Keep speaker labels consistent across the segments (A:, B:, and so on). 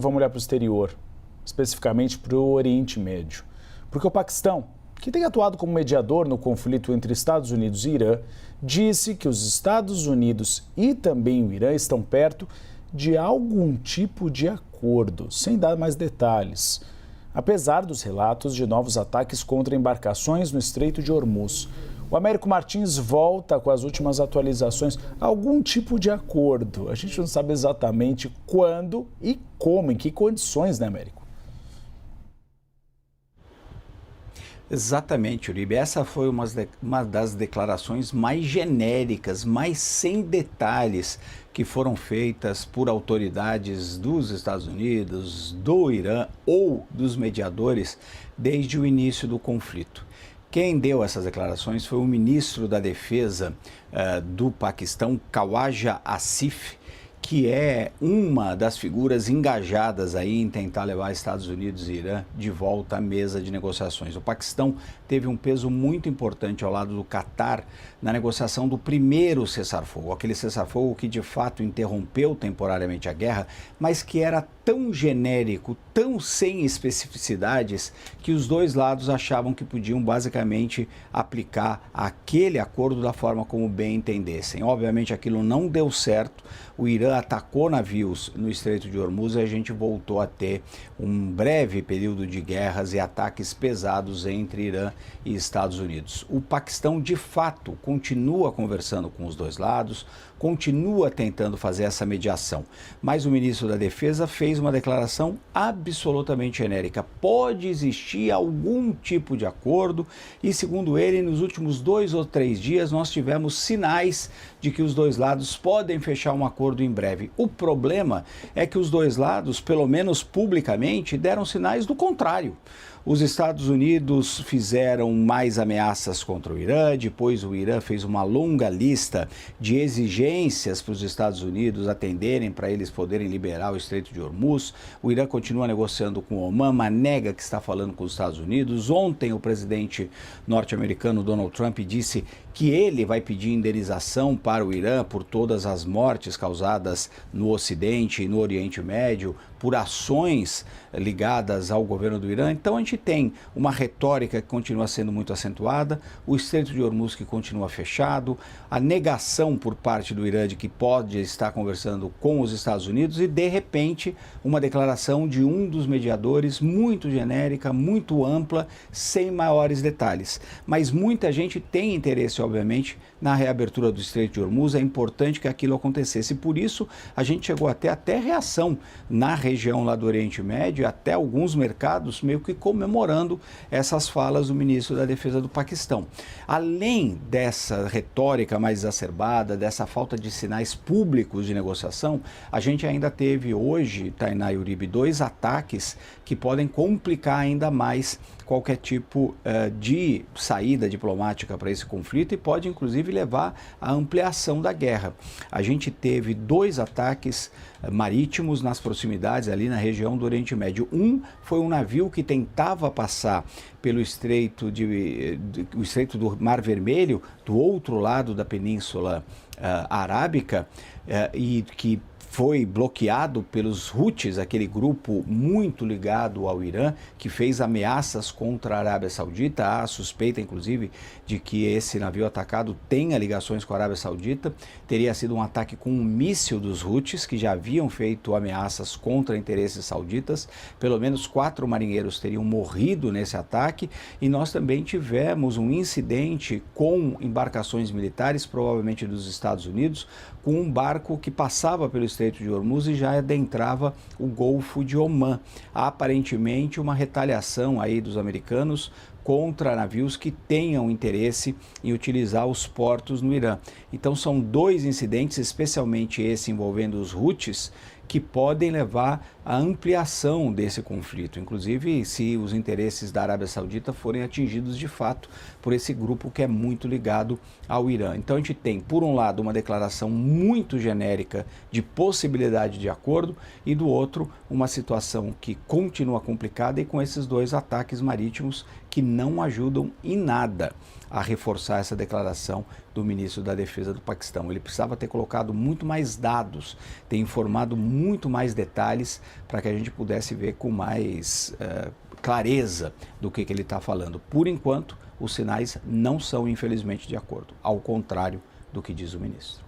A: Vamos olhar para o exterior, especificamente para o Oriente Médio. Porque o Paquistão, que tem atuado como mediador no conflito entre Estados Unidos e Irã, disse que os Estados Unidos e também o Irã estão perto de algum tipo de acordo, sem dar mais detalhes. Apesar dos relatos de novos ataques contra embarcações no Estreito de Hormuz. O Américo Martins volta com as últimas atualizações. Algum tipo de acordo. A gente não sabe exatamente quando e como, em que condições, né, Américo?
B: Exatamente, Uribe. Essa foi uma das declarações mais genéricas, mais sem detalhes que foram feitas por autoridades dos Estados Unidos, do Irã ou dos mediadores desde o início do conflito. Quem deu essas declarações foi o ministro da Defesa do Paquistão, Khawaja Asif, que é uma das figuras engajadas aí em tentar levar Estados Unidos e Irã de volta à mesa de negociações. O Paquistão teve um peso muito importante ao lado do Catar na negociação do primeiro cessar-fogo, aquele cessar-fogo que de fato interrompeu temporariamente a guerra, mas que era tão genérico, tão sem especificidades, que os dois lados achavam que podiam basicamente aplicar aquele acordo da forma como bem entendessem. Obviamente aquilo não deu certo, o Irã atacou navios no Estreito de Hormuz e a gente voltou a ter um breve período de guerras e ataques pesados entre Irã e Estados Unidos. O Paquistão, de fato, continua conversando com os dois lados, continua tentando fazer essa mediação. Mas o ministro da Defesa fez uma declaração absolutamente genérica. Pode existir algum tipo de acordo e, segundo ele, nos últimos 2 ou 3 dias nós tivemos sinais de que os dois lados podem fechar um acordo em breve. O problema é que os dois lados, pelo menos publicamente, deram sinais do contrário. Os Estados Unidos fizeram mais ameaças contra o Irã, depois o Irã fez uma longa lista de exigências para os Estados Unidos atenderem para eles poderem liberar o Estreito de Hormuz. O Irã continua negociando com o Omã, mas nega que está falando com os Estados Unidos. Ontem o presidente norte-americano Donald Trump disse que ele vai pedir indenização para o Irã por todas as mortes causadas no Ocidente e no Oriente Médio, por ações ligadas ao governo do Irã. Então a gente tem uma retórica que continua sendo muito acentuada, o Estreito de Hormuz que continua fechado, a negação por parte do Irã de que pode estar conversando com os Estados Unidos e, de repente, uma declaração de um dos mediadores muito genérica, muito ampla, sem maiores detalhes. Mas muita gente tem interesse, obviamente, na reabertura do Estreito de Hormuz. É importante que aquilo acontecesse. Por isso, a gente chegou até reação na região lá do Oriente Médio, até alguns mercados meio que comemorando essas falas do ministro da Defesa do Paquistão. Além dessa retórica mais exacerbada, dessa falta de sinais públicos de negociação, a gente ainda teve hoje, Tainá e Uribe, 2 ataques que podem complicar ainda mais qualquer tipo de saída diplomática para esse conflito e pode inclusive levar à ampliação da guerra. A gente teve 2 ataques marítimos nas proximidades ali na região do Oriente Médio. Um foi um navio que tentava passar pelo estreito do Mar Vermelho, do outro lado da Península Arábica, e que foi bloqueado pelos Houthis, aquele grupo muito ligado ao Irã, que fez ameaças contra a Arábia Saudita. Há suspeita, inclusive, de que esse navio atacado tenha ligações com a Arábia Saudita. Teria sido um ataque com um míssil dos Houthis, que já haviam feito ameaças contra interesses sauditas. Pelo menos 4 marinheiros teriam morrido nesse ataque. E nós também tivemos um incidente com embarcações militares, provavelmente dos Estados Unidos, com um barco que passava pelo Estreito de Hormuz e já adentrava o Golfo de Omã. Há aparentemente uma retaliação aí dos americanos contra navios que tenham interesse em utilizar os portos no Irã. Então são 2 incidentes, especialmente esse envolvendo os Houthis, que podem levar à ampliação desse conflito, inclusive se os interesses da Arábia Saudita forem atingidos de fato por esse grupo que é muito ligado ao Irã. Então a gente tem, por um lado, uma declaração muito genérica de possibilidade de acordo e, do outro, uma situação que continua complicada e com esses 2 ataques marítimos que não ajudam em nada a reforçar essa declaração do ministro da Defesa do Paquistão. Ele precisava ter colocado muito mais dados, ter informado muito mais detalhes para que a gente pudesse ver com mais clareza do que ele está falando. Por enquanto, os sinais não são, infelizmente, de acordo, ao contrário do que diz o ministro.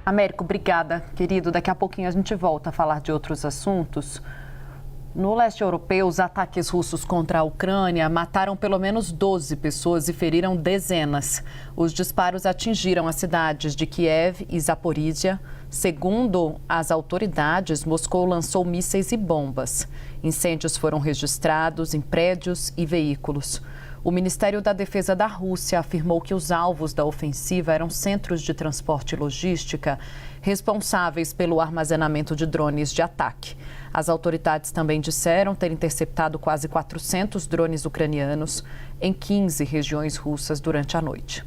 C: Américo, obrigada, querido. Daqui a pouquinho a gente volta a falar de outros assuntos. No leste europeu, os ataques russos contra a Ucrânia mataram pelo menos 12 pessoas e feriram dezenas. Os disparos atingiram as cidades de Kiev e Zaporízhia. Segundo as autoridades, Moscou lançou mísseis e bombas. Incêndios foram registrados em prédios e veículos. O Ministério da Defesa da Rússia afirmou que os alvos da ofensiva eram centros de transporte e logística responsáveis pelo armazenamento de drones de ataque. As autoridades também disseram ter interceptado quase 400 drones ucranianos em 15 regiões russas durante a noite.